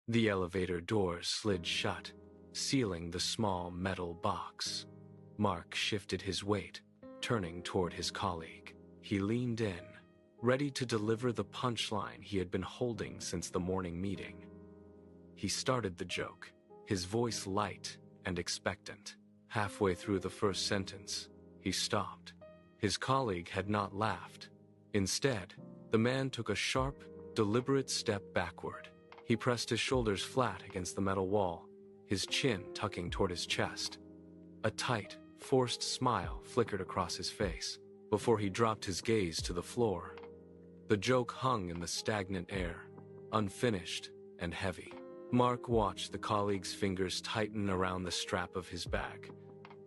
The elevator doors slid shut, sealing the small metal box. Mark shifted his weight, turning toward his colleague. He leaned in, ready to deliver the punchline he had been holding since the morning meeting. He started the joke, his voice light and expectant. Halfway through the first sentence, he stopped. His colleague had not laughed. Instead, the man took a sharp, deliberate step backward. He pressed his shoulders flat against the metal wall, his chin tucking toward his chest. A tight, forced smile flickered across his face before he dropped his gaze to the floor. The joke hung in the stagnant air, unfinished and heavy. Mark watched the colleague's fingers tighten around the strap of his bag.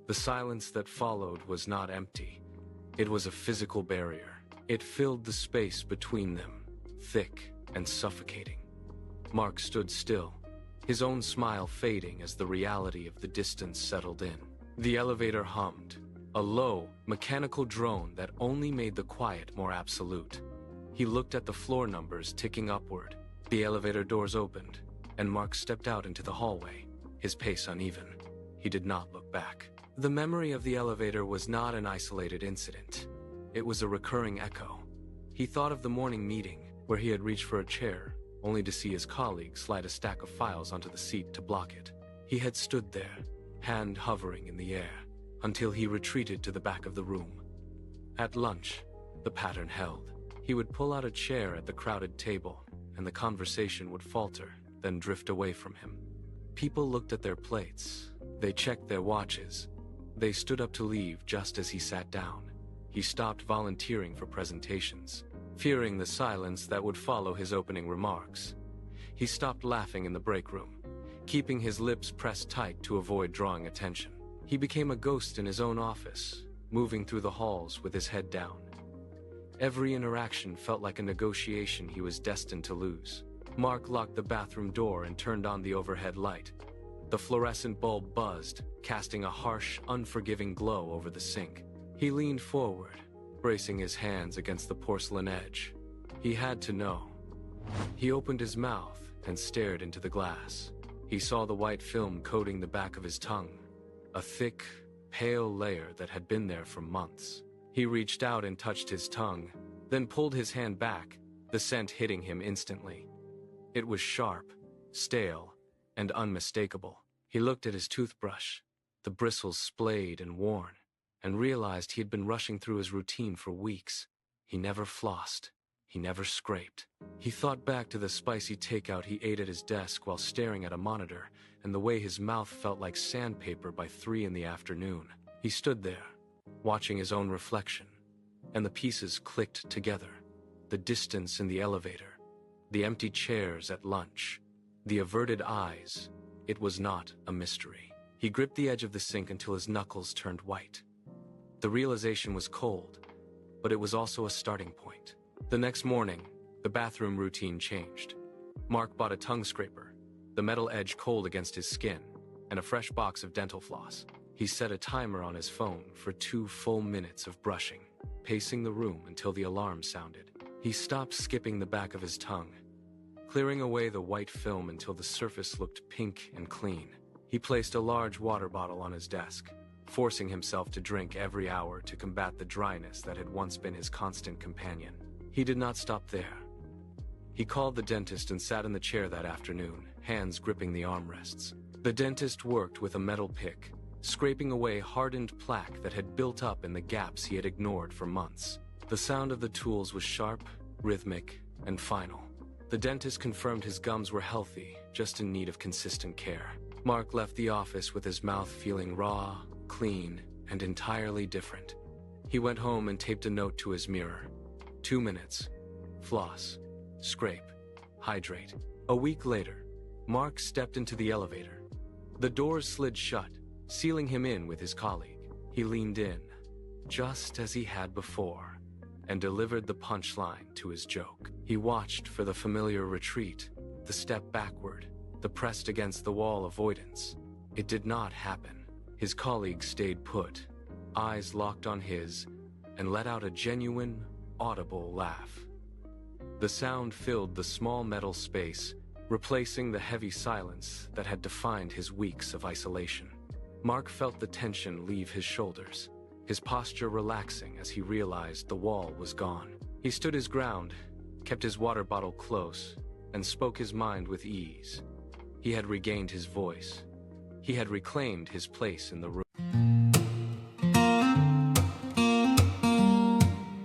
The silence that followed was not empty. It was a physical barrier. It filled the space between them, thick and suffocating. Mark stood still, his own smile fading as the reality of the distance settled in. The elevator hummed, a low, mechanical drone that only made the quiet more absolute. He looked at the floor numbers ticking upward. The elevator doors opened, and Mark stepped out into the hallway, his pace uneven. He did not look back. The memory of the elevator was not an isolated incident. It was a recurring echo. He thought of the morning meeting, where he had reached for a chair, only to see his colleague slide a stack of files onto the seat to block it. He had stood there, hand hovering in the air, until he retreated to the back of the room. At lunch, the pattern held. He would pull out a chair at the crowded table, and the conversation would falter, then drift away from him. People looked at their plates. They checked their watches. They stood up to leave just as he sat down. He stopped volunteering for presentations, fearing the silence that would follow his opening remarks. He stopped laughing in the break room, keeping his lips pressed tight to avoid drawing attention. He became a ghost in his own office, moving through the halls with his head down. Every interaction felt like a negotiation he was destined to lose. Mark locked the bathroom door and turned on the overhead light. The fluorescent bulb buzzed, casting a harsh, unforgiving glow over the sink. He leaned forward, bracing his hands against the porcelain edge. He had to know. He opened his mouth and stared into the glass. He saw the white film coating the back of his tongue, a thick, pale layer that had been there for months. He reached out and touched his tongue, then pulled his hand back, the scent hitting him instantly. It was sharp, stale, and unmistakable. He looked at his toothbrush, the bristles splayed and worn, and realized he had been rushing through his routine for weeks. He never flossed. He never scraped. He thought back to the spicy takeout he ate at his desk while staring at a monitor, and the way his mouth felt like sandpaper by 3 in the afternoon. He stood there, watching his own reflection, and the pieces clicked together. The distance in the elevator, the empty chairs at lunch, the averted eyes. It was not a mystery. He gripped the edge of the sink until his knuckles turned white. The realization was cold, but it was also a starting point. The next morning, the bathroom routine changed. Mark bought a tongue scraper, the metal edge cold against his skin, and a fresh box of dental floss. He set a timer on his phone for 2 full minutes of brushing, pacing the room until the alarm sounded. He stopped skipping the back of his tongue, clearing away the white film until the surface looked pink and clean. He placed a large water bottle on his desk, forcing himself to drink every hour to combat the dryness that had once been his constant companion. He did not stop there. He called the dentist and sat in the chair that afternoon, hands gripping the armrests. The dentist worked with a metal pick, scraping away hardened plaque that had built up in the gaps he had ignored for months. The sound of the tools was sharp, rhythmic, and final. The dentist confirmed his gums were healthy, just in need of consistent care. Mark left the office with his mouth feeling raw, clean, and entirely different. He went home and taped a note to his mirror. 2 minutes. Floss. Scrape. Hydrate. A week later, Mark stepped into the elevator. The doors slid shut, sealing him in with his colleague. He leaned in, just as he had before, and delivered the punchline to his joke. He watched for the familiar retreat, the step backward, the pressed against the wall avoidance. It did not happen. His colleague stayed put, eyes locked on his, and let out a genuine, audible laugh. The sound filled the small metal space, replacing the heavy silence that had defined his weeks of isolation. Mark felt the tension leave his shoulders, his posture relaxing as he realized the wall was gone. He stood his ground, kept his water bottle close, and spoke his mind with ease. He had regained his voice. He had reclaimed his place in the room.